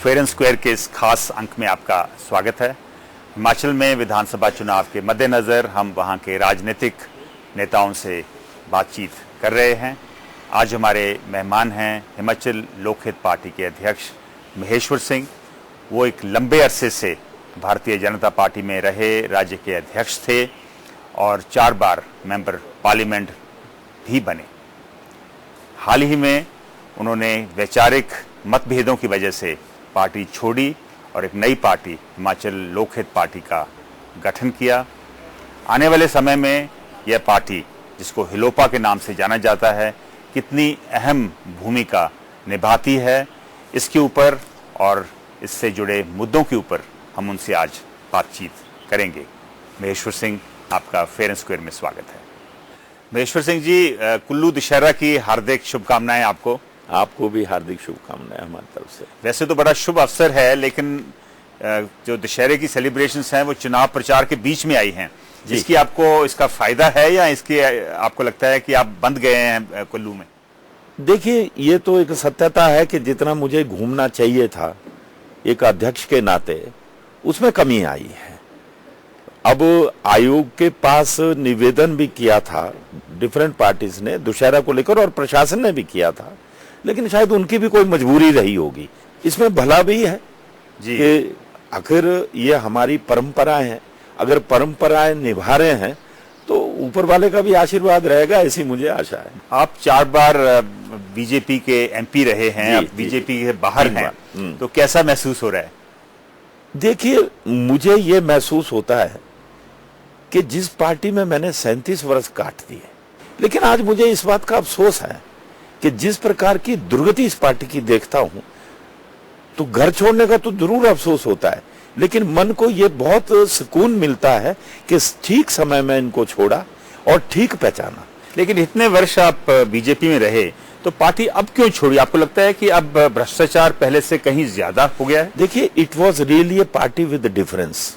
Fair and square के इस खास अंक में आपका स्वागत है। हिमाचल में विधानसभा चुनाव के मद्देनज़र हम वहां के राजनीतिक नेताओं से बातचीत कर रहे हैं। आज हमारे मेहमान हैं हिमाचल लोकहित पार्टी के अध्यक्ष महेश्वर सिंह। वो एक लंबे अरसे से भारतीय जनता पार्टी में रहे राज्य के अध्यक्ष थे और 4 बार मेंबर पार्लियामेंट भी बने। हाल ही में उन्होंने वैचारिक मतभेदों की वजह से पार्टी छोड़ी और एक नई पार्टी हिमाचल लोकहित पार्टी का गठन किया। आने वाले समय में यह पार्टी, जिसको हिलोपा के नाम से जाना जाता है, कितनी अहम भूमिका निभाती है, इसके ऊपर और इससे जुड़े मुद्दों के ऊपर हम उनसे आज बातचीत करेंगे। महेश्वर सिंह, आपका फेयर एंड स्क्वायर में स्वागत है। महेश्वर सिंह जी, कुल्लू दशहरा की हार्दिक शुभकामनाएं आपको। आपको भी हार्दिक शुभकामनाएं हमारी तरफ से। वैसे तो बड़ा शुभ अवसर है, लेकिन जो दशहरे की सेलिब्रेशंस हैं वो चुनाव प्रचार के बीच में आई हैं। जिसकी आपको इसका फायदा है या इसके आपको लगता है कि आप बंद गए हैं कुल्लू में? देखिए, ये तो एक सत्यता है कि जितना मुझे घूमना चाहिए था एक अध्यक्ष के नाते, उसमें कमी आई है। अब आयोग के पास निवेदन भी किया था डिफरेंट पार्टीज ने दशहरा को लेकर, और प्रशासन ने भी किया था, लेकिन शायद उनकी भी कोई मजबूरी रही होगी। इसमें भला भी है जी कि आखिर ये हमारी परंपराएं हैं, अगर परंपराएं निभा रहे हैं तो ऊपर वाले का भी आशीर्वाद रहेगा, ऐसी मुझे आशा है। आप 4 बार बीजेपी के एमपी रहे हैं, अब बीजेपी के बाहर हैं, तो कैसा महसूस हो रहा है? देखिए, मुझे ये महसूस होता है कि जिस पार्टी में मैंने 37 वर्ष काट दिए, लेकिन आज मुझे इस बात का अफसोस है कि जिस प्रकार की दुर्गति इस पार्टी की देखता हूं, तो घर छोड़ने का तो जरूर अफसोस होता है, लेकिन मन को ये बहुत सुकून मिलता है कि ठीक समय में इनको छोड़ा और ठीक पहचाना। लेकिन इतने वर्ष आप बीजेपी में रहे, तो पार्टी अब क्यों छोड़ी? आपको लगता है कि अब भ्रष्टाचार पहले से कहीं ज्यादा हो गया है? देखिए, it was really a party with difference,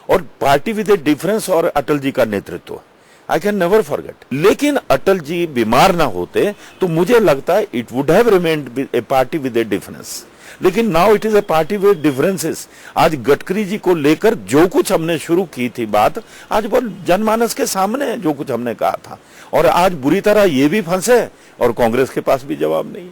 और पार्टी विद ए डिफरेंस और अटल जी का नेतृत्व आई कैन नेवर फॉरगेट। लेकिन अटल जी बीमार ना होते तो मुझे लगता है it would have remained a party with a difference, लेकिन now it is a party with differences. आज गडकरी जी को लेकर जो कुछ हमने शुरू की थी बात, आज वो जनमानस के सामने जो कुछ हमने कहा था, और आज बुरी तरह ये भी फंसे और कांग्रेस के पास भी जवाब नहीं।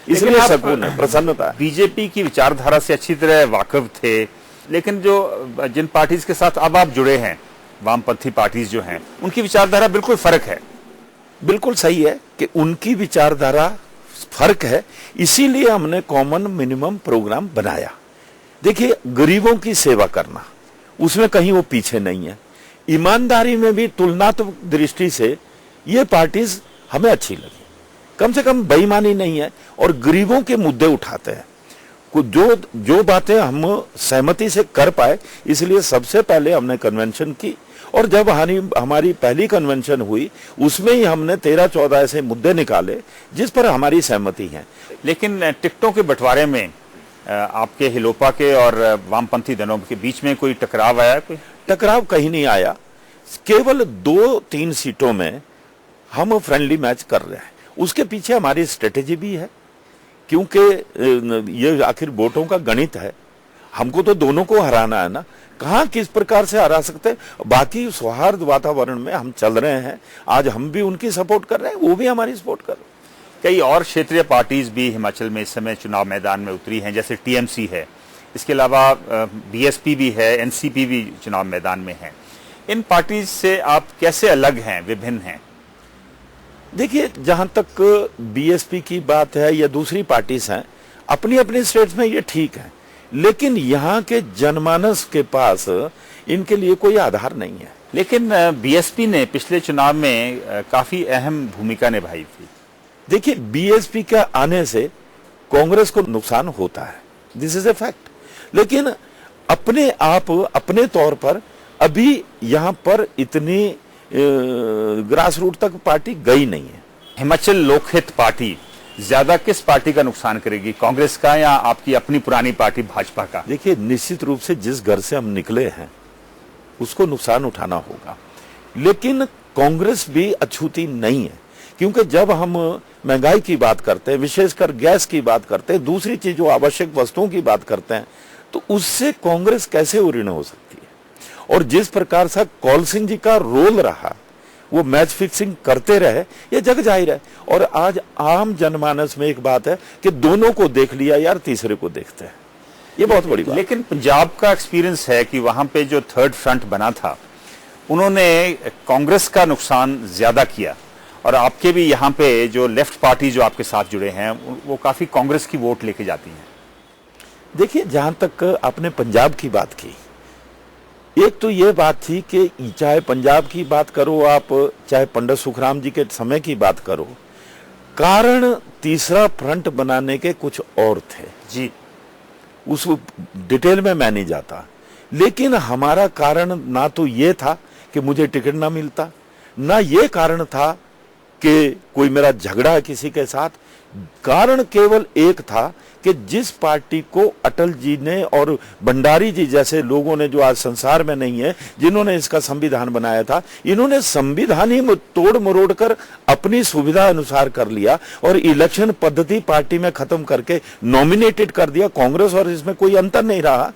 इसलिए सुकून है, प्रसन्नता है। बीजेपी की विचारधारा से अच्छी तरह वाकिफ थे, लेकिन जो जिन पार्टीज के साथ अब आप जुड़े हैं, वामपंथी पार्टीज जो हैं, उनकी विचारधारा बिल्कुल फर्क है। बिल्कुल सही है कि उनकी विचारधारा फर्क है, इसीलिए हमने कॉमन मिनिमम प्रोग्राम बनाया। देखिए, गरीबों की सेवा करना, उसमें कहीं वो पीछे नहीं है। ईमानदारी में भी तुलनात्मक दृष्टि से ये पार्टीज हमें अच्छी लगी, कम से कम बेईमानी नहीं है और गरीबों के मुद्दे उठाते हैं। जो बातें हम सहमति से कर पाए, इसलिए सबसे पहले हमने कन्वेंशन की, और जब हमारी पहली कन्वेंशन हुई उसमें ही हमने 13-14 ऐसे मुद्दे निकाले जिस पर हमारी सहमति है। लेकिन टिकटों के बंटवारे में आपके हिलोपा के और वामपंथी दलों के बीच में कोई टकराव आया? कोई टकराव कहीं नहीं आया, केवल 2-3 सीटों में हम फ्रेंडली मैच कर रहे हैं। उसके पीछे हमारी स्ट्रेटेजी भी है, क्योंकि ये आखिर वोटों का गणित है। हमको तो दोनों को हराना है ना, कहां किस प्रकार से हरा सकते हैं। बाकी सौहार्द वातावरण में हम चल रहे हैं। आज हम भी उनकी सपोर्ट कर रहे हैं, वो भी हमारी सपोर्ट कर रहे हैं। कई और क्षेत्रीय पार्टीज भी हिमाचल में इस समय चुनाव मैदान में उतरी हैं, जैसे टीएमसी है, इसके अलावा बीएसपी भी है, एनसीपी भी चुनाव मैदान में है। इन पार्टीज से आप कैसे अलग हैं, विभिन्न हैं? देखिए, जहां तक बीएसपी की बात है या दूसरी पार्टीज हैं, अपनी अपनी स्टेट्स में ये ठीक है, लेकिन यहाँ के जनमानस के पास इनके लिए कोई आधार नहीं है। लेकिन बीएसपी ने पिछले चुनाव में काफी अहम भूमिका निभाई थी। देखिए, बीएसपी के आने से कांग्रेस को नुकसान होता है, दिस इज ए फैक्ट, लेकिन अपने आप अपने तौर पर अभी यहाँ पर इतनी ग्रास रूट तक पार्टी गई नहीं है। हिमाचल लोकहित पार्टी ज्यादा किस पार्टी का नुकसान करेगी, कांग्रेस का या आपकी अपनी पुरानी पार्टी भाजपा का? देखिए, निश्चित रूप से जिस घर से हम निकले हैं उसको नुकसान उठाना होगा, लेकिन कांग्रेस भी अछूती नहीं है, क्योंकि जब हम महंगाई की बात करते हैं, विशेषकर गैस की बात करते हैं, दूसरी चीज जो आवश्यक वस्तुओं की बात करते हैं, तो उससे कांग्रेस कैसे उऋण हो सकती है। और जिस प्रकार से कौल सिंह जी का रोल रहा, वो मैच फिक्सिंग करते रहे, ये जग जाहिर है। और आज आम जनमानस में एक बात है कि दोनों को देख लिया यार, तीसरे को देखते हैं, ये बहुत बड़ी बात। लेकिन पंजाब का एक्सपीरियंस है कि वहां पे जो थर्ड फ्रंट बना था, उन्होंने कांग्रेस का नुकसान ज्यादा किया, और आपके भी यहाँ पे जो लेफ्ट पार्टी जो आपके साथ जुड़े हैं वो काफी कांग्रेस की वोट लेके जाती हैं। देखिए, जहां तक आपने पंजाब की बात की, एक तो ये बात थी कि चाहे पंजाब की बात करो आप, चाहे पंडित सुखराम जी के समय की बात करो, कारण तीसरा फ्रंट बनाने के कुछ और थे जी, उस डिटेल में मैं नहीं जाता। लेकिन हमारा कारण ना तो ये था कि मुझे टिकट ना मिलता, ना ये कारण था कि कोई मेरा झगड़ा है किसी के साथ। कारण केवल एक था कि जिस पार्टी को अटल जी ने और भंडारी जी जैसे लोगों ने, जो आज संसार में नहीं है, जिन्होंने इसका संविधान बनाया था, इन्होंने संविधान ही तोड़ मरोड़ कर अपनी सुविधा अनुसार कर लिया और इलेक्शन पद्धति पार्टी में खत्म करके नॉमिनेटेड कर दिया कांग्रेस, और इसमें कोई अंतर नहीं रहा।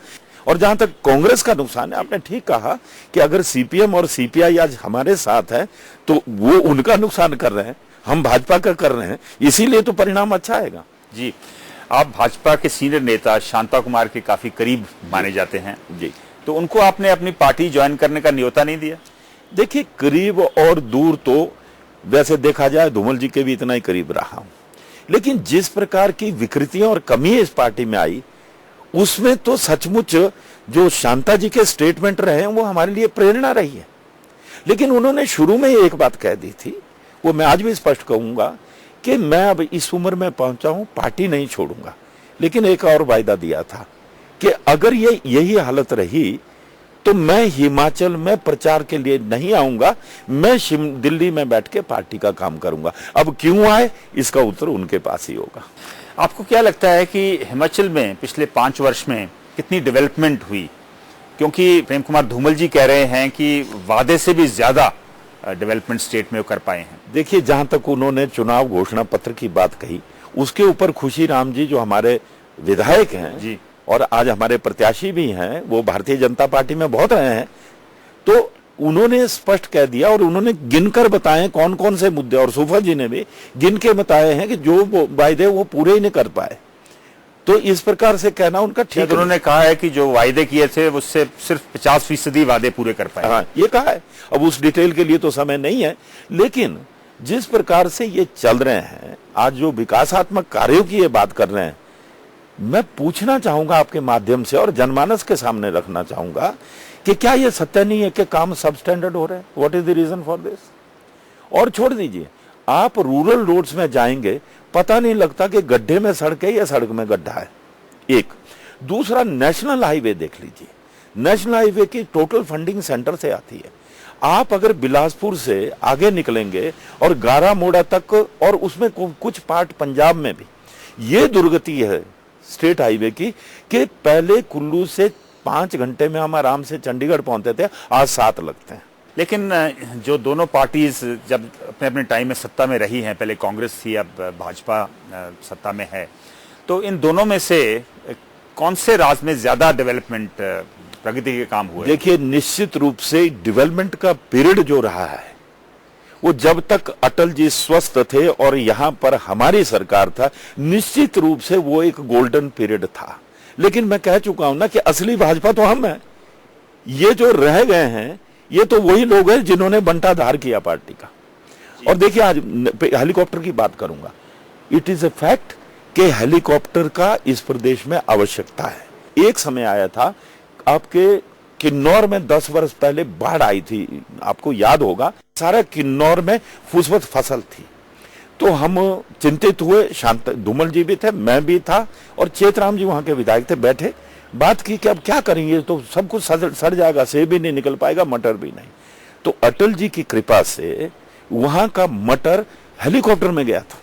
और जहां तक कांग्रेस का नुकसान है, आपने ठीक कहा कि अगर सीपीएम और सीपीआई आज हमारे साथ है तो वो उनका नुकसान कर रहे हैं, हम भाजपा का कर रहे हैं, इसीलिए तो परिणाम अच्छा आएगा। जी, आप भाजपा के सीनियर नेता शांता कुमार के काफी करीब माने जाते हैं जी, तो उनको आपने अपनी पार्टी ज्वाइन करने का न्योता नहीं दिया? देखिए, करीब और दूर तो वैसे देखा जाए धूमल जी के भी इतना ही करीब रहा हूं, लेकिन जिस प्रकार की विकृतियां और कमी इस पार्टी में आई, उसमें तो सचमुच जो शांता जी के स्टेटमेंट रहे हैं वो हमारे लिए प्रेरणा रही है। लेकिन उन्होंने शुरू में एक बात कह दी थी, वो मैं आज भी स्पष्ट कहूंगा कि मैं अब इस उम्र में पहुंचा हूं, पार्टी नहीं छोड़ूंगा। लेकिन एक और वायदा दिया था कि अगर ये यही हालत रही तो मैं हिमाचल में प्रचार के लिए नहीं आऊंगा, मैं दिल्ली में बैठ के पार्टी का काम करूंगा। अब क्यों आए, इसका उत्तर उनके पास ही होगा। आपको क्या लगता है कि हिमाचल में पिछले 5 वर्ष में कितनी डेवलपमेंट हुई? क्योंकि प्रेम कुमार धूमल जी कह रहे हैं कि वादे से भी ज्यादा डेवलपमेंट स्टेट में कर पाए हैं। देखिए, जहां तक उन्होंने चुनाव घोषणा पत्र की बात कही, उसके ऊपर खुशी राम जी जो हमारे विधायक हैं जी, और आज हमारे प्रत्याशी भी हैं, वो भारतीय जनता पार्टी में बहुत रहे हैं, तो उन्होंने स्पष्ट कह दिया और उन्होंने गिनकर बताए कौन कौन से मुद्दे, और सुफल जी ने भी गिन के बताए हैं कि जो वायदे वो पूरे ही नहीं कर पाए। तो इस प्रकार से कहना उनका ठीक। उन्होंने कहा है कि जो वायदे किए थे उससे सिर्फ 50% वादे पूरे कर पाए। हाँ, ये कहा है। अब उस डिटेल के लिए तो समय नहीं है, लेकिन जिस प्रकार से ये चल रहे हैं, आज जो विकासात्मक कार्यों की ये बात कर रहे हैं, मैं पूछना चाहूंगा आपके माध्यम से और जनमानस के सामने रखना चाहूंगा कि क्या ये सत्य नहीं है कि काम सब स्टैंडर्ड हो रहे हैं? What is the reason for this? और छोड़ दीजिए, आप रूरल रोड्स में जाएंगे, पता नहीं लगता कि गड्ढे में सड़क है या सड़क में गड्ढा है। एक दूसरा, नेशनल हाईवे देख लीजिए, नेशनल हाईवे की टोटल फंडिंग सेंटर से आती है। आप अगर बिलासपुर से आगे निकलेंगे और गारा मोड़ा तक, और उसमें कुछ पार्ट पंजाब में भी, ये दुर्गति है स्टेट हाईवे की कि पहले कुल्लू से 5 घंटे में हम आराम से चंडीगढ़ पहुंचते थे, आज 7 लगते हैं। लेकिन जो दोनों पार्टीज जब अपने अपने टाइम में सत्ता में रही हैं, पहले कांग्रेस थी, अब भाजपा सत्ता में है, तो इन दोनों में से कौन से राज्य में ज्यादा डेवलपमेंट प्रगति के काम हुए? देखिए, निश्चित रूप से डेवलपमेंट का पीरियड जो रहा है, वो जब तक अटल जी स्वस्थ थे और यहां पर हमारी सरकार था, निश्चित रूप से वो एक गोल्डन पीरियड था। लेकिन मैं कह चुका हूं ना कि असली भाजपा तो हम हैं, ये जो रह गए हैं ये तो वही लोग हैं जिन्होंने बंटाधार किया पार्टी का। और देखिए, आज हेलीकॉप्टर की बात करूंगा, इट इज ए फैक्ट कि हेलीकॉप्टर का इस प्रदेश में आवश्यकता है। एक समय आया था आपके किन्नौर में 10 वर्ष पहले बाढ़ आई थी, आपको याद होगा, सारा किन्नौर में फुसफत फसल थी, तो हम चिंतित हुए, शांत धूमल जी भी थे, मैं भी था, और चेतराम जी वहां के विधायक थे, बैठे बात की कि अब क्या करेंगे, तो सब कुछ सड़ जाएगा, सेब भी नहीं निकल पाएगा, मटर भी नहीं। तो अटल जी की कृपा से वहां का मटर हेलीकॉप्टर में गया था।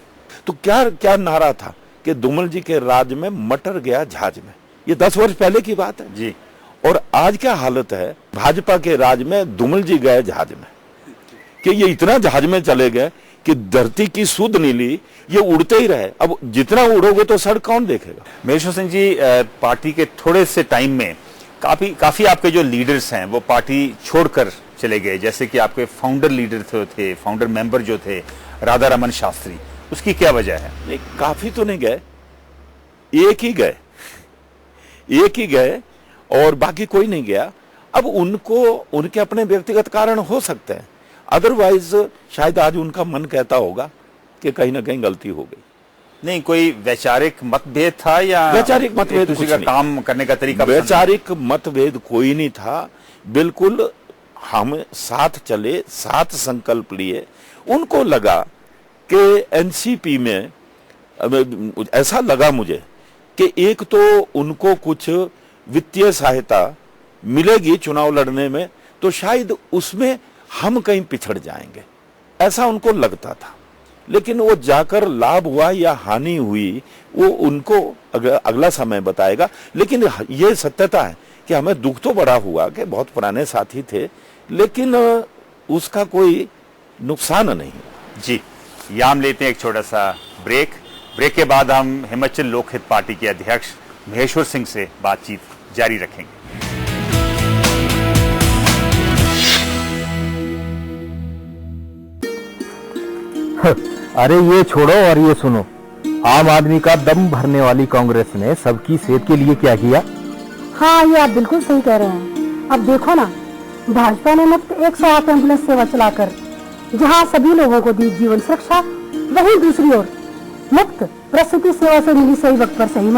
तो क्या क्या नारा था कि धूमल जी के राज में मटर गया जहाज में। ये 10 वर्ष पहले की बात है जी। और आज क्या हालत है, भाजपा के राज में धूमल जी गए जहाज में, कि ये इतना जहाज में चले गए कि धरती की सुध नीली ये उड़ते ही रहे। अब जितना उड़ोगे तो सड़क कौन देखेगा। महेश्वर सिंह जी, पार्टी के थोड़े से टाइम में काफी आपके जो लीडर्स हैं वो पार्टी छोड़कर चले गए, जैसे कि आपके फाउंडर लीडर थे, फाउंडर मेंबर जो थे राधा रमन शास्त्री, उसकी क्या वजह है? नहीं, काफी तो नहीं गए, एक ही गए और बाकी कोई नहीं गया। अब उनको उनके अपने व्यक्तिगत कारण हो सकते हैं, अदरवाइज शायद आज उनका मन कहता होगा कि कहीं ना कहीं गलती हो गई। नहीं, कोई वैचारिक मतभेद था या वैचारिक मतभेद किसी का काम करने का तरीका? वैचारिक मतभेद कोई नहीं था, बिल्कुल हम साथ चले, साथ संकल्प लिए। उनको लगा कि एनसीपी में ऐसा लगा मुझे कि एक तो उनको कुछ वित्तीय सहायता मिलेगी चुनाव लड़ने में, तो शायद उसमें हम कहीं पिछड़ जाएंगे, ऐसा उनको लगता था। लेकिन वो जाकर लाभ हुआ या हानि हुई वो उनको अगला समय बताएगा। लेकिन ये सत्यता है कि हमें दुख तो बड़ा हुआ कि बहुत पुराने साथी थे, लेकिन उसका कोई नुकसान नहीं। जी, यहाँ हम लेते हैं एक छोटा सा ब्रेक के बाद हम हिमाचल लोकहित पार्टी के अध्यक्ष महेश्वर सिंह से बातचीत जारी रखेंगे। अरे ये छोड़ो और ये सुनो, आम आदमी का दम भरने वाली कांग्रेस ने सबकी सेहत के लिए क्या किया? हाँ, ये आप बिल्कुल सही कह रहे हैं। अब देखो ना, भाजपा ने मुफ्त 108 एम्बुलेंस सेवा चलाकर जहाँ सभी लोगों को दी जीवन सुरक्षा, वहीं दूसरी ओर मुफ्त प्रसूति सेवा से मिली सही वक्त पर सही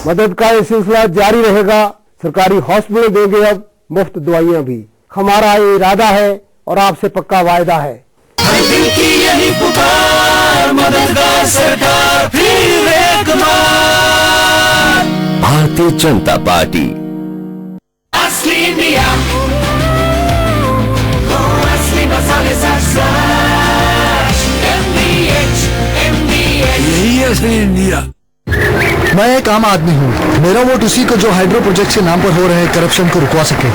मदद का ये सिलसिला जारी रहेगा। सरकारी हॉस्पिटल देंगे अब मुफ्त दवाइयाँ भी। हमारा ये इरादा है और आपसे पक्का वायदा है। दिल की यही पुकार, मददगार सरकार फिर एक बार। भारतीय जनता पार्टी। असली इंडिया, असली मसाले यही असली इंडिया। मैं एक आम आदमी हूँ, मेरा वोट उसी को जो हाइड्रो प्रोजेक्ट के नाम पर हो रहे करप्शन को रुकवा सके,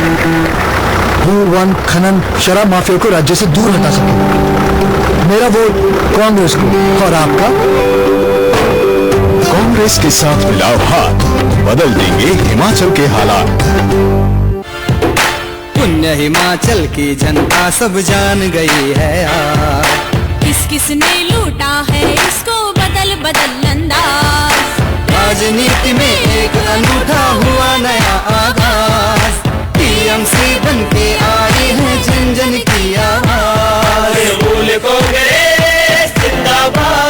भू वन खनन शराब माफिया को राज्य से दूर हटा सके। मेरा वोट कांग्रेस को। और आपका? कांग्रेस के साथ मिलाओ हाथ, बदल देंगे हिमाचल के हालात। पुण्य हिमाचल की जनता सब जान गई है यार, किस किस ने लूटा है इसको बदल बदल अंदाज। राजनीति में एक अनूठा हुआ नया आगाज, टीएमसी बन के आई है जन जन की आवाज। बोले कांग्रेस जिंदाबाद।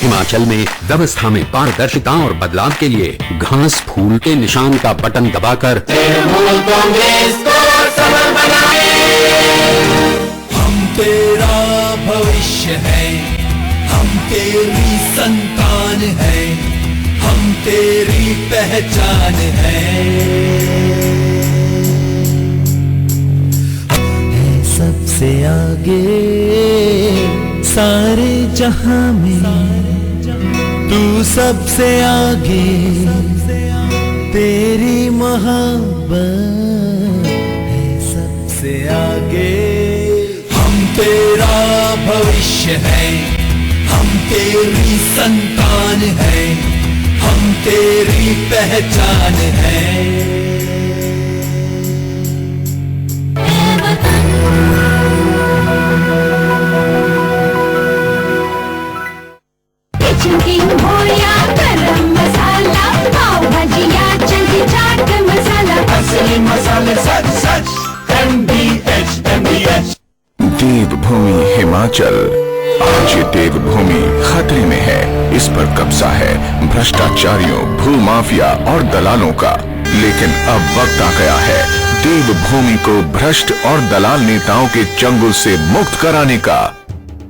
हिमाचल में व्यवस्था में पारदर्शिता और बदलाव के लिए घास फूल के निशान का बटन दबाकर तृणमूल कांग्रेस को सबल बनाए। हम तेरा भविष्य है, हम तेरी संतान है, हम तेरी पहचान है। सबसे आगे सारे जहां में, तू सबसे आगे, तेरी मोहब्बत है सबसे आगे। हम तेरा भविष्य है, हम तेरी संतान है, हम तेरी पहचान है। हो या गरम मसाला, पाव भजिया चंगी चाट मसाला, असली मसाले सच सच MDH। देवभूमि हिमाचल, आज ये देवभूमि खतरे में है। इस पर कब्जा है भ्रष्टाचारियों, भूमाफिया और दलालों का। लेकिन अब वक्त आ गया है देवभूमि को भ्रष्ट और दलाल नेताओं के चंगुल से मुक्त कराने का।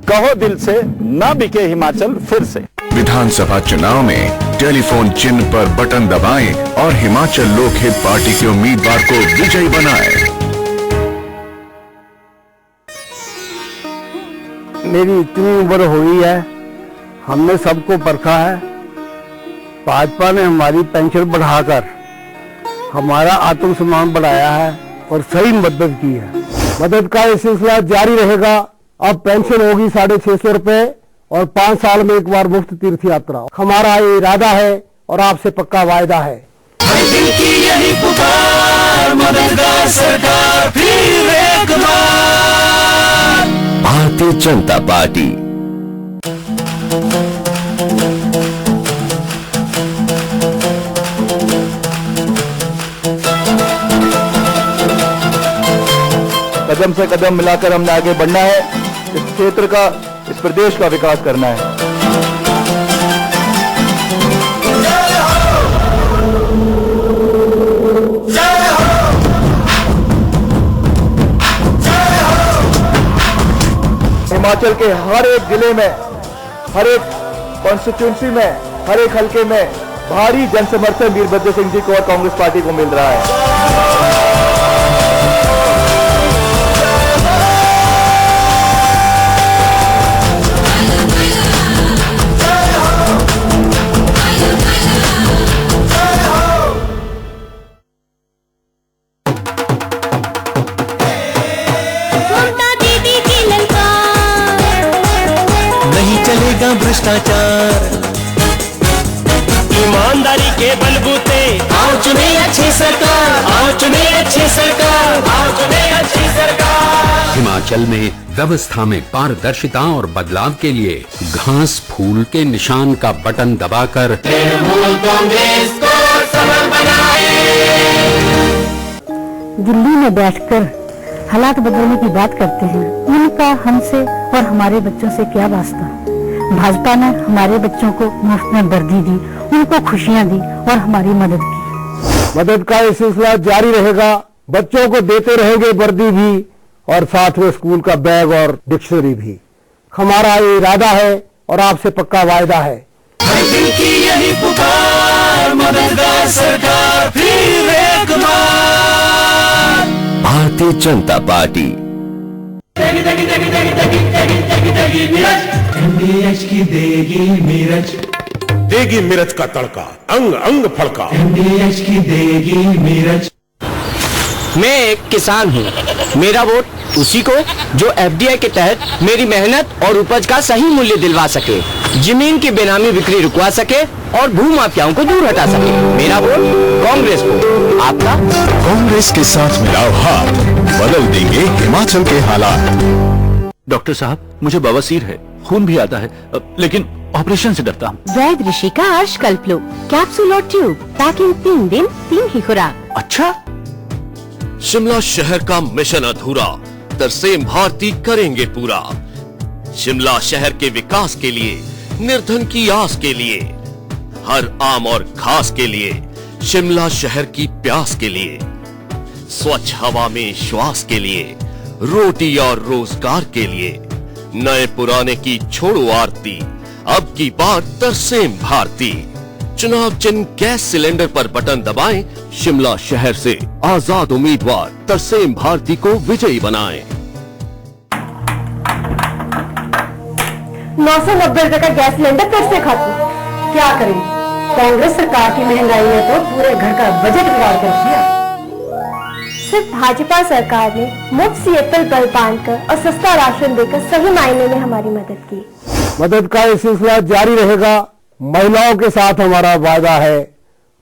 कहो दिल से, ना बिके हिमाचल फिर से। विधानसभा चुनाव में टेलीफोन चिन्ह पर बटन दबाएं और हिमाचल लोकहित पार्टी के उम्मीदवार को विजयी बनाएं। मेरी इतनी उम्र हुई है, हमने सबको परखा है। भाजपा ने हमारी पेंशन बढ़ाकर हमारा आत्मसम्मान बढ़ाया है और सही मदद की है। मदद का ये सिलसिला जारी रहेगा। अब पेंशन होगी 650 रुपए और 5 साल में एक बार मुफ्त तीर्थ यात्रा। हमारा ये इरादा है और आपसे पक्का वायदा है। दिल की यही पुकार, मददगार सरकार फिर एक बार। भारतीय जनता पार्टी। कदम से कदम मिलाकर हमने आगे बढ़ना है। इस क्षेत्र का, इस प्रदेश का विकास करना है। हिमाचल के हर एक जिले में, हर एक कॉन्स्टिट्यूंसी में, हर एक हलके में भारी जनसमर्थन वीरभद्र सिंह जी को और कांग्रेस पार्टी को मिल रहा है। भ्रष्टाचार, ईमानदारी के बलबूते आओ चुने अच्छी सरकार, आओ चुने अच्छी सरकार, आओ चुने अच्छी सरकार। हिमाचल में व्यवस्था में पारदर्शिता और बदलाव के लिए घास फूल के निशान का बटन दबाकर तृणमूल कांग्रेस को सबल बनाए। दिल्ली में बैठकर हालात बदलने की बात करते हैं, उनका हमसे और हमारे बच्चों से क्या वास्ता। भाजपा ने हमारे बच्चों को मुफ्त में वर्दी दी, उनको खुशियां दी और हमारी मदद की। मदद का ये सिलसिला जारी रहेगा। बच्चों को देते रहेंगे वर्दी भी और साथ में स्कूल का बैग और डिक्शनरी भी। हमारा ये इरादा है और आपसे पक्का वायदा है। दिल की यही पुकार, मददगार सरकार फिर एक बार। भारतीय जनता पार्टी। एमडीएच की देगी मिर्च, देगी मिर्च का तड़का, अंग अंग फड़का। एमडीएच की देगी मिर्च। मैं एक किसान हूँ, मेरा वोट उसी को जो एफडीआई के तहत मेरी मेहनत और उपज का सही मूल्य दिलवा सके, जमीन की बेनामी बिक्री रुकवा सके और भू माफियाओं को दूर हटा सके। मेरा वोट कांग्रेस को। आपका? कांग्रेस के साथ मिलाओ हाथ, बदल देंगे हिमाचल के हालात। डॉक्टर साहब, मुझे बवासीर है, खून भी आता है, लेकिन ऑपरेशन से डरता हूँ। वैद्य ऋषि का अर्श कल्पलो, कैप्सूल और ट्यूब, पैकिंग 3 दिन 3 ही खुराक। अच्छा। शिमला शहर का मिशन अधूरा, तरसेम भारती करेंगे पूरा। शिमला शहर के विकास के लिए, निर्धन की आस के लिए, हर आम और खास के लिए, शिमला शहर की प्यास के लिए, स्वच्छ हवा में श्वास के लिए, रोटी और रोजगार के लिए, नए पुराने की छोड़ो आरती, अब की बार तरसेम भारती। चुनाव चिन्ह गैस सिलेंडर पर बटन दबाएं, शिमला शहर से आजाद उम्मीदवार तरसेम भारती को विजयी बनाएं। 990 रुपए का गैस सिलेंडर कैसे खाते? क्या करें, कांग्रेस सरकार की महंगाई ने तो पूरे घर का बजट बिगाड़ कर दिया। सिर्फ भाजपा सरकार ने मुफ्त सीएपीएल बल्ब बांधकर और सस्ता राशन देकर सही मायने में हमारी मदद की। मदद का ये सिलसिला जारी रहेगा। महिलाओं के साथ हमारा वायदा है,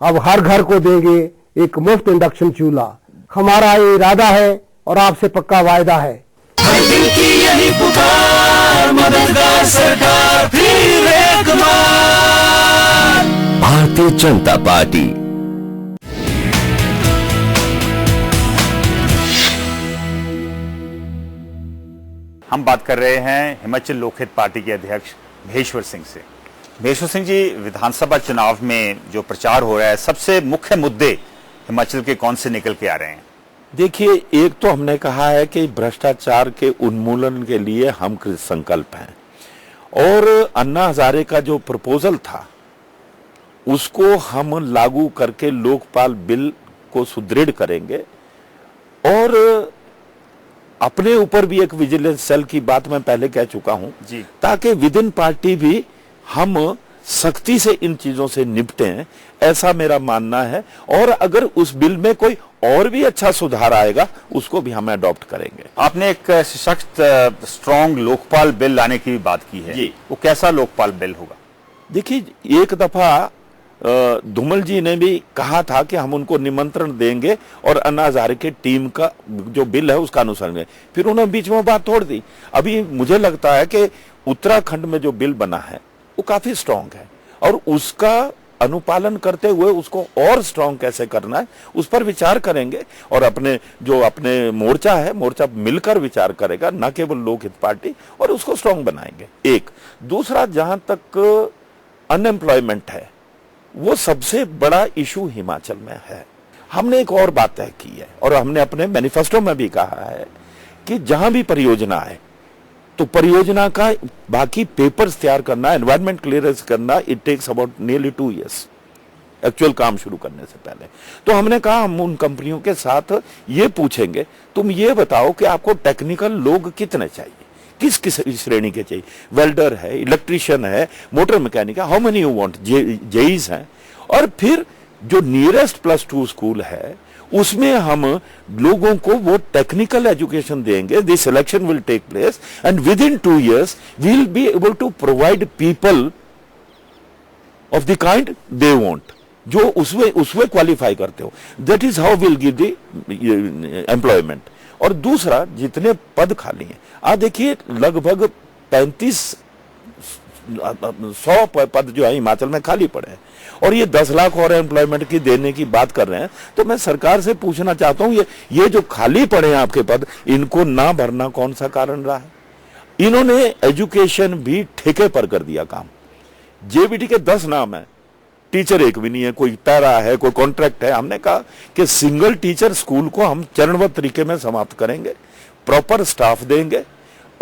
अब हर घर को देंगे एक मुफ्त इंडक्शन चूल्हा। हमारा ये इरादा है और आपसे पक्का वायदा है। दिल की यही पुकार, मददगार सरकार फिर एक बार। भारतीय जनता पार्टी। हम बात कर रहे हैं हिमाचल लोकहित पार्टी के अध्यक्ष महेश्वर सिंह से। महेश्वर सिंह जी, विधानसभा चुनाव में जो प्रचार हो रहा है, सबसे मुख्य मुद्दे हिमाचल के कौन से निकल के आ रहे हैं? देखिए, एक तो हमने कहा है कि भ्रष्टाचार के उन्मूलन के लिए हम कृत संकल्प हैं और अन्ना हजारे का जो प्रपोजल था उसको हम लागू करके लोकपाल बिल को सुदृढ़ करेंगे और अपने ऊपर भी एक विजिलेंस सेल की बात मैं पहले कह चुका हूं जी, ताकि विद इन पार्टी भी हम सख्ती से इन चीजों से निपटें, ऐसा मेरा मानना है। और अगर उस बिल में कोई और भी अच्छा सुधार आएगा, उसको भी हम अडॉप्ट करेंगे। आपने एक सशक्त स्ट्रॉन्ग लोकपाल बिल लाने की भी बात की है, वो कैसा लोकपाल बिल होगा? देखिए, एक दफा धूमल जी ने भी कहा था कि हम उनको निमंत्रण देंगे और अन्ना हजारे की टीम का जो बिल है उसका अनुसरण करेंगे, फिर उन्होंने बीच में बात तोड़ दी। अभी मुझे लगता है कि उत्तराखंड में जो बिल बना है वो काफी स्ट्रांग है और उसका अनुपालन करते हुए उसको और स्ट्रांग कैसे करना है उस पर विचार करेंगे और अपने मोर्चा है, मोर्चा मिलकर विचार करेगा, न केवल लोकहित पार्टी, और उसको स्ट्रांग बनाएंगे। एक दूसरा, जहां तक अनएम्प्लॉयमेंट है, वो सबसे बड़ा इशू हिमाचल में है। हमने एक और बात तय की है और हमने अपने मैनिफेस्टो में भी कहा है कि जहां भी परियोजना है तो परियोजना का बाकी पेपर्स तैयार करना, एनवायरमेंट क्लियरेंस करना, it takes about nearly 2 years actual काम शुरू करने से पहले। तो हमने कहा हम उन कंपनियों के साथ ये पूछेंगे, तुम ये बताओ कि आपको टेक्निकल लोग कितने चाहिए, किस किस श्रेणी के चाहिए, वेल्डर है, इलेक्ट्रिशियन है, मोटर मैकेनिक है, हाउ मेनी यू वांट, जेईस हैं, और फिर जो नियरेस्ट +2 स्कूल है उसमें हम लोगों को वो टेक्निकल एजुकेशन देंगे। This selection will take place and within 2 years we will be able to provide people of the kind they want, जो उसमें क्वालिफाई करते हो। That is how will give the employment. और दूसरा, जितने पद खाली हैं, आप देखिए लगभग 100 पद जो है हिमाचल में खाली पड़े हैं और ये 10 लाख और एम्प्लॉयमेंट की देने की बात कर रहे हैं। तो मैं सरकार से पूछना चाहता हूं, ये जो खाली पड़े हैं आपके पद, इनको ना भरना कौन सा कारण रहा है? इन्होंने एजुकेशन भी ठेके पर कर दिया काम। जेबीटी के 10 नाम है, टीचर एक भी नहीं है, कोई पैरा है, कोई कॉन्ट्रैक्ट है। हमने कहा कि सिंगल टीचर स्कूल को हम चरणबद्ध तरीके में समाप्त करेंगे, प्रॉपर स्टाफ देंगे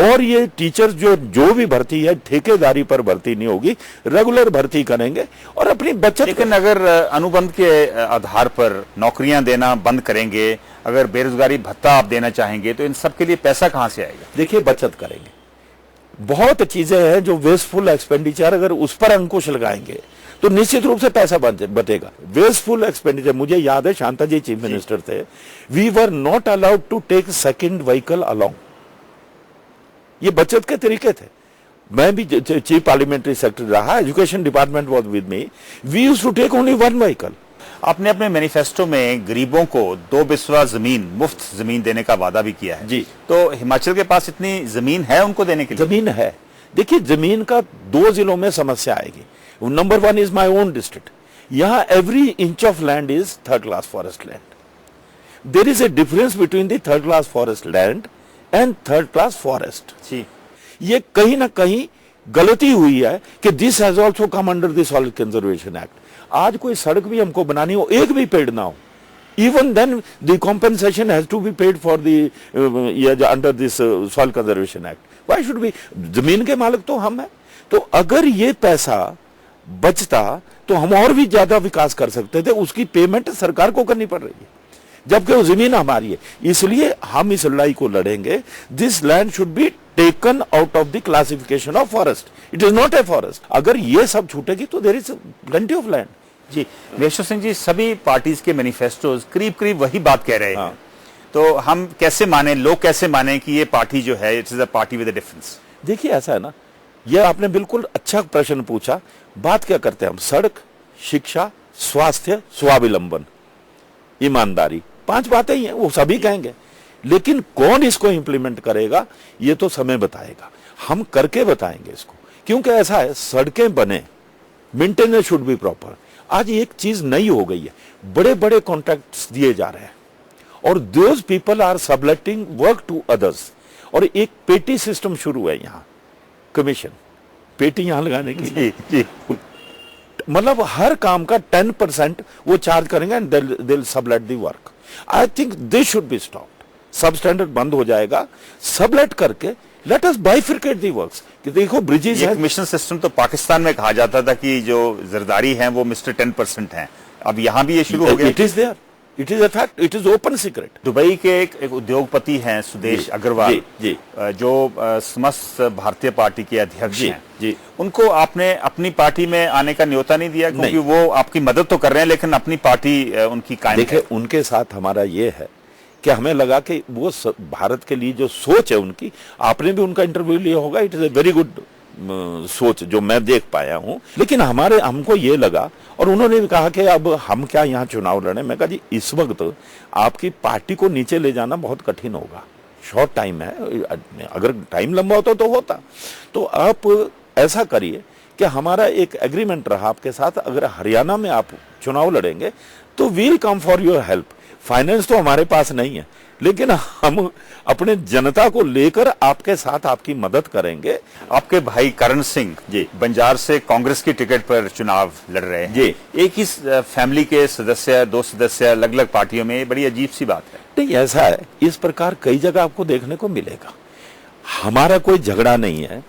और ये टीचर जो भी भर्ती है ठेकेदारी पर भर्ती नहीं होगी, रेगुलर भर्ती करेंगे और अपनी बचत। लेकिन अगर अनुबंध के आधार पर नौकरियां देना बंद करेंगे, अगर बेरोजगारी भत्ता आप देना चाहेंगे, तो इन सब के लिए पैसा कहां से आएगा? देखिए, बचत करेंगे। बहुत चीजें हैं जो वेस्टफुल एक्सपेंडिचर, अगर उस पर अंकुश लगाएंगे तो निश्चित रूप से पैसा बचेगा। वेस्टफुल एक्सपेंडिचर, मुझे याद है शांता जी चीफ मिनिस्टर थे, we were not allowed to take second vehicle along. ये बचत के तरीके थे। मैं भी चीफ पार्लियामेंट्री सेक्रेटरी रहा, education department was with me, we used to take only 1 vehicle. आपने अपने मैनिफेस्टो में गरीबों को 2 बिस्वा जमीन, मुफ्त जमीन देने का वादा भी किया है। जी। तो हिमाचल के पास इतनी जमीन है उनको देने के लिए? जमीन है। देखिए, जमीन का 2 जिलों में समस्या आएगी। Number 1 is my own district. यहां every inch of land is 3rd class forest land. There is a difference between the 3rd class forest land and 3rd class forest. ये कहीं ना कहीं गलती हुई है कि this has also come under the soil conservation act. आज कोई सड़क भी हमको बनानी हो, एक भी पेड़ ना हो, even then the compensation has to be paid for the under this soil conservation act. Why should we? जमीन के मालिक तो हम हैं। तो अगर ये पैसा बचता तो हम और भी ज्यादा विकास कर सकते थे। उसकी पेमेंट सरकार को करनी पड़ रही है जबकि वो जमीन हमारी है। इसलिए हम इस लड़ाई को लड़ेंगे। This land should be taken out of the classification of forest. It is not a forest. अगर ये सब छूटेगी तो there is plenty of land. जी महेश्वर सिंह जी, सभी पार्टीज के मैनिफेस्टोज करीब करीब वही बात कह रहे हैं। तो हम कैसे माने, लोग कैसे माने कि ये पार्टी जो है it is a party with a difference? देखिए, ऐसा है ना, ये आपने बिल्कुल अच्छा प्रश्न पूछा। बात क्या करते हैं हम? सड़क, शिक्षा, स्वास्थ्य, स्वावलंबन, ईमानदारी, 5 बातें ही हैं, वो सभी कहेंगे। लेकिन कौन इसको इंप्लीमेंट करेगा ये तो समय बताएगा। हम करके बताएंगे इसको, क्योंकि ऐसा है, सड़कें बने, मेंटेनेंस शुड बी प्रॉपर। आज एक चीज नई हो गई है, बड़े बड़े कॉन्ट्रैक्ट्स दिए जा रहे हैं और those people are subletting work to others. और एक पेटी सिस्टम शुरू है यहाँ, कमीशन पेटी यहां लगाने की। मतलब हर काम का 10% वो चार्ज करेंगे and they will sublet the work. I think this should be stopped. सब स्टैंडर्ड बंद हो जाएगा, सबलेट करके लेट अस बाइफरकेट दी वर्क्स। कि देखो ब्रिजेस है। कमीशन सिस्टम तो पाकिस्तान में कहा जाता था कि जो जरदारी है वो मिस्टर 10% है, अब यहां भी ये शुरू हो गया। It is there, it is a fact, it is open secret. Dubai के एक उद्योगपति हैं सुदेश अग्रवाल, जी, जो समस्त भारतीय पार्टी के अध्यक्ष हैं, जी, उनको आपने अपनी पार्टी में आने का न्योता नहीं दिया? क्योंकि वो आपकी मदद तो कर रहे हैं लेकिन अपनी पार्टी उनकी कायम है। देखिए, उनके साथ हमारा ये है कि हमें लगा कि वो भारत के लिए जो सोच है उनकी, आपने भी उनका इंटरव्यू लिया होगा, it is a very good सोच जो मैं देख पाया हूं। लेकिन हमको ये लगा, और उन्होंने भी कहा कि अब हम क्या यहाँ चुनाव लड़े। मैं कहा जी, इस वक्त आपकी पार्टी को नीचे ले जाना बहुत कठिन होगा, शॉर्ट टाइम है, अगर टाइम लंबा होता तो होता। तो आप ऐसा करिए कि हमारा एक एग्रीमेंट रहा आपके साथ, अगर हरियाणा में आप चुनाव लड़ेंगे तो we'll come for your help. Finance तो हमारे पास नहीं है, लेकिन हम अपने जनता को लेकर आपके साथ आपकी मदद करेंगे। आपके भाई करण सिंह जी बंजार से कांग्रेस की टिकट पर चुनाव लड़ रहे हैं जी। एक ही फैमिली के सदस्य, दो सदस्य अलग अलग पार्टियों में, बड़ी अजीब सी बात है। नहीं, ऐसा है, इस प्रकार कई जगह आपको देखने को मिलेगा। हमारा कोई झगड़ा नहीं है,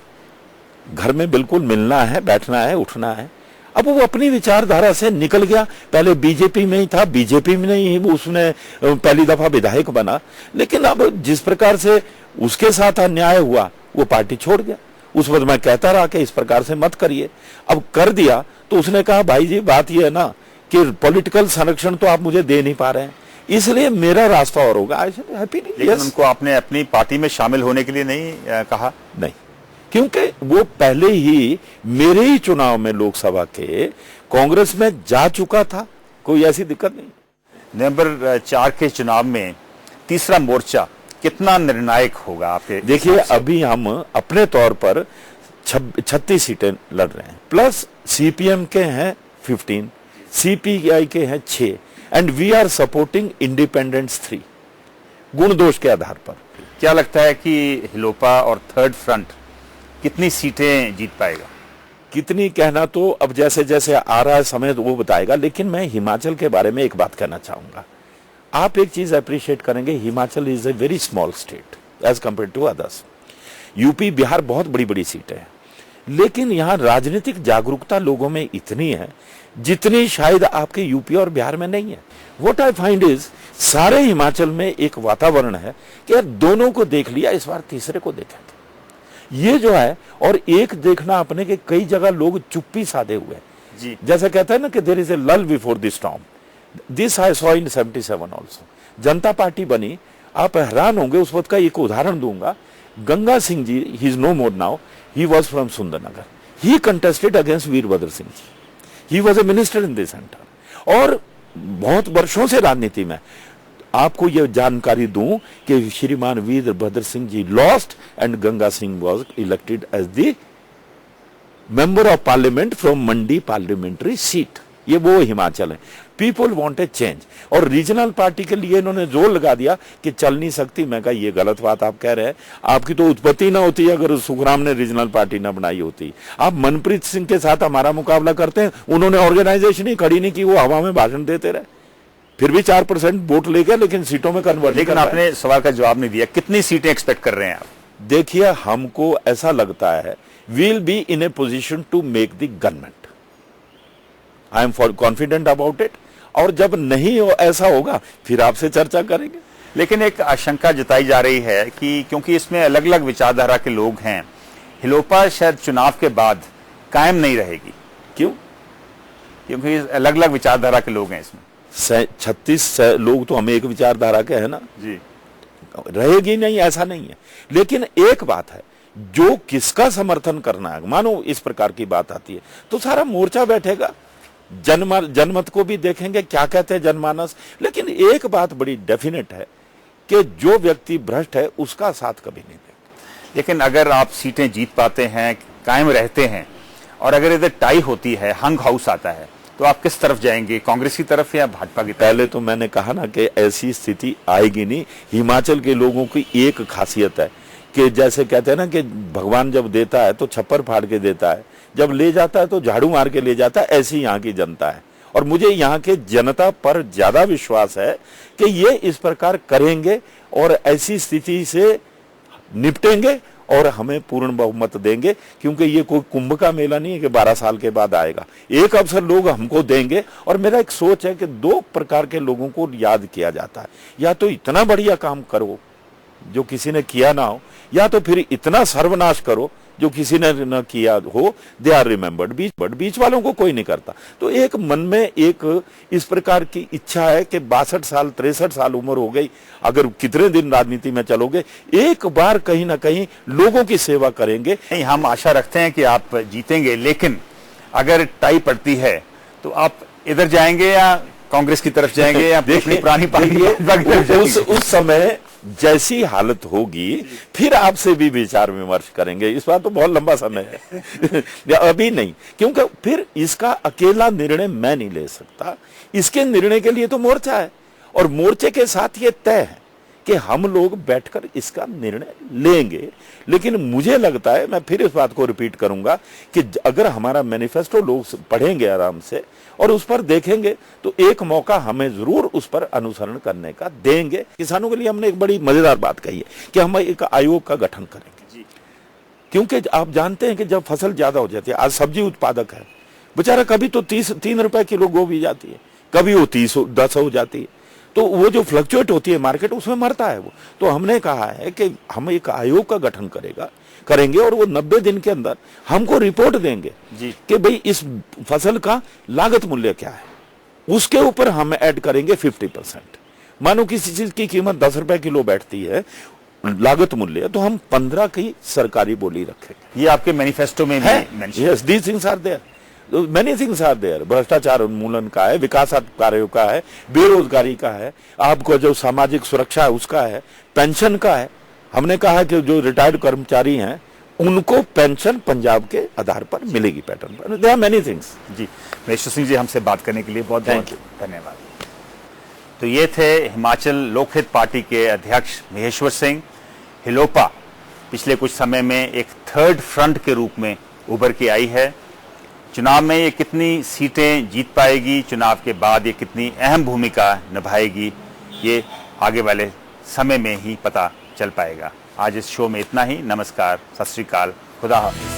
घर में बिल्कुल मिलना है, बैठना है, उठना है। अब वो अपनी विचारधारा से निकल गया, पहले बीजेपी में ही था, बीजेपी में नहीं उसने पहली दफा विधायक बना, लेकिन अब जिस प्रकार से उसके साथ अन्याय हुआ वो पार्टी छोड़ गया। उस वक्त मैं कहता रहा कि इस प्रकार से मत करिए, अब कर दिया तो उसने कहा भाई जी बात ये है ना कि पॉलिटिकल संरक्षण तो आप मुझे दे नहीं पा रहे हैं, इसलिए मेरा रास्ता और होगा। हैप्पी नहीं। लेकिन उनको आपने अपनी पार्टी में शामिल होने के लिए नहीं कहा? नहीं, क्योंकि वो पहले ही मेरे ही चुनाव में लोकसभा के कांग्रेस में जा चुका था, कोई ऐसी दिक्कत नहीं। नवंबर 4 के चुनाव में तीसरा मोर्चा कितना निर्णायक होगा आपके? देखिए, अभी हम अपने तौर पर 36 सीटें लड़ रहे हैं, प्लस सीपीएम के हैं 15, सीपीआई के हैं 6, and we are supporting independents 3 गुण दोष के आधार पर। क्या लगता है कि हिलोपा और थर्ड फ्रंट कितनी सीटें जीत पाएगा? कितनी कहना तो अब जैसे जैसे आ रहा है समय तो वो बताएगा, लेकिन मैं हिमाचल के बारे में एक बात कहना चाहूंगा। आप एक चीज अप्रिशिएट करेंगे, Himachal is a very small state as compare to others. UP Bihar बहुत बड़ी बड़ी सीटें हैं, लेकिन यहाँ राजनीतिक जागरूकता लोगों में इतनी है जितनी शायद आपके यूपी और बिहार में नहीं है। व्हाट आई फाइंड इज, सारे हिमाचल में एक वातावरण है कि यार दोनों को देख लिया, इस बार तीसरे को देखेंगे, ये जो है। और एक देखना अपने के कई जगह लोग चुप्पी साधे हुए हैं जी। जैसे कहते हैं ना कि देयर इज ए लल before the storm, this I saw in 77 also. Janata party बनी, आप हैरान होंगे, उस वक्त का एक उदाहरण दूंगा। Ganga Singh ji, he is no more now, he was from Sundarnagar, he contested against Virbhadra Singh ji, he was a minister in this centre, और बहुत वर्षों से राजनीति में। आपको यह जानकारी दूं कि Shriman Virbhadra Singh ji lost and Ganga Singh was elected as the member of parliament from Mandi parliamentary seat. ये वो हिमाचल है। पीपल वांट ए चेंज, और रीजनल पार्टी के लिए इन्होंने जोर लगा दिया कि चल नहीं सकती। मैं कहा ये गलत बात आप कह रहे हैं, आपकी तो उत्पत्ति ना होती अगर सुखराम ने रीजनल पार्टी ना बनाई होती। आप मनप्रीत सिंह के साथ हमारा मुकाबला करते हैं, उन्होंने ऑर्गेनाइजेशन ही खड़ी नहीं की, वो हवा में भाषण देते रहे, फिर भी 4% वोट ले गए, लेकिन सीटों में कन्वर्ट। लेकिन आपने सवाल का जवाब नहीं दिया, कितनी सीटें एक्सपेक्ट कर रहे हैं आप? देखिए, हमको ऐसा लगता है we'll be in a position to make the government. I am confident about it. और जब नहीं ऐसा होगा फिर आपसे चर्चा करेंगे। लेकिन एक आशंका जताई जा रही है कि क्योंकि इसमें अलग अलग विचारधारा के लोग हैं, हिलोपा शायद चुनाव के बाद कायम नहीं रहेगी। क्यों? क्योंकि अलग अलग विचारधारा के लोग हैं इसमें। 36 लोग तो हम एक विचारधारा के हैं ना जी, रहेगी नहीं ऐसा नहीं है। लेकिन एक बात है, जो किसका समर्थन करना है, मानो इस प्रकार की बात आती है तो सारा मोर्चा बैठेगा, जनमत को भी देखेंगे क्या कहते हैं जनमानस। लेकिन एक बात बड़ी डेफिनेट है कि जो व्यक्ति भ्रष्ट है उसका साथ कभी नहीं देगा। लेकिन अगर आप सीटें जीत पाते हैं, कायम रहते हैं, और अगर इधर टाई होती है, हंग हाउस आता है, तो आप किस तरफ जाएंगे, कांग्रेस की तरफ या भाजपा की तरफ? पहले तो मैंने कहा ना कि ऐसी स्थिति आएगी नहीं। हिमाचल के लोगों की एक खासियत है कि जैसे कहते हैं ना कि भगवान जब देता है तो छप्पर फाड़ के देता है, जब ले जाता है तो झाड़ू मार के ले जाता है। ऐसी यहाँ की जनता है, और मुझे यहाँ के जनता पर ज्यादा विश्वास है कि ये इस प्रकार करेंगे और ऐसी स्थिति से निपटेंगे और हमें पूर्ण बहुमत देंगे, क्योंकि ये कोई कुंभ का मेला नहीं है कि 12 साल के बाद आएगा। एक अवसर लोग हमको देंगे। और मेरा एक सोच है कि 2 प्रकार के लोगों को याद किया जाता है, या तो इतना बढ़िया काम करो जो किसी ने किया ना हो, या तो फिर इतना सर्वनाश करो जो किसी ने न किया हो। They are remembered. बीच वालों को कोई नहीं करता। तो एक मन में एक इस प्रकार की इच्छा है कि 62 साल 63 साल उम्र हो गई, अगर कितने दिन राजनीति में चलोगे, एक बार कहीं ना कहीं लोगों की सेवा करेंगे। नहीं, हम आशा रखते हैं कि आप जीतेंगे, लेकिन अगर टाई पड़ती है तो आप इधर जाएंगे या कांग्रेस की तरफ जाएंगे या अपनी पुरानी पार्टी? उस समय जैसी हालत होगी फिर आपसे भी विचार विमर्श करेंगे। इस बार तो बहुत लंबा समय है अभी नहीं, क्योंकि फिर इसका अकेला निर्णय मैं नहीं ले सकता। इसके निर्णय के लिए तो मोर्चा है, और मोर्चे के साथ ये तय है कि हम लोग बैठकर इसका निर्णय लेंगे। लेकिन मुझे लगता है, मैं फिर इस बात को रिपीट करूंगा, कि अगर हमारा मैनिफेस्टो लोग पढ़ेंगे आराम से और उस पर देखेंगे तो एक मौका हमें जरूर उस पर अनुसरण करने का देंगे। किसानों के लिए हमने एक बड़ी मजेदार बात कही है कि हम एक आयोग का गठन करेंगे, क्योंकि आप जानते हैं कि जब फसल ज्यादा हो जाती है, आज सब्जी उत्पादक है बेचारा, कभी तो 3 रुपए किलो गोभी जाती है, कभी वो 10 हो जाती है, तो वो जो फ्लक्चुएट होती है मार्केट, उसमें मरता है वो। तो हमने कहा है कि हम एक आयोग का गठन करेंगे और वो 90 दिन के अंदर हमको रिपोर्ट देंगे कि भाई इस फसल का लागत मूल्य क्या है, उसके ऊपर हम ऐड करेंगे 50%। मानो किसी चीज की कीमत 10 रुपए किलो बैठती है लागत मूल्य, तो हम 15 की सरकारी बोली रखेंगे। ये आपके मैनिफेस्टो में भी? Yes, these things are there, many things are there. भ्रष्टाचार उन्मूलन का है, विकास कार्यों का है, बेरोजगारी का है, आपको जो सामाजिक सुरक्षा है उसका है, पेंशन का है। हमने कहा कि जो रिटायर्ड कर्मचारी हैं उनको पेंशन पंजाब के आधार पर मिलेगी, पैटर्न पर। There are many things. जी, महेश्वर सिंह जी, हमसे बात करने के लिए बहुत बहुत धन्यवाद। तो ये थे हिमाचल लोकहित पार्टी के अध्यक्ष महेश्वर सिंह। हिलोपा पिछले कुछ समय में एक थर्ड फ्रंट के रूप में उभर के आई है। चुनाव में ये कितनी सीटें जीत पाएगी, चुनाव के बाद ये कितनी अहम भूमिका निभाएगी, ये आगे वाले समय में ही पता चल पाएगा। आज इस शो में इतना ही। नमस्कार, सत श्री अकाल, खुदा हाफिज।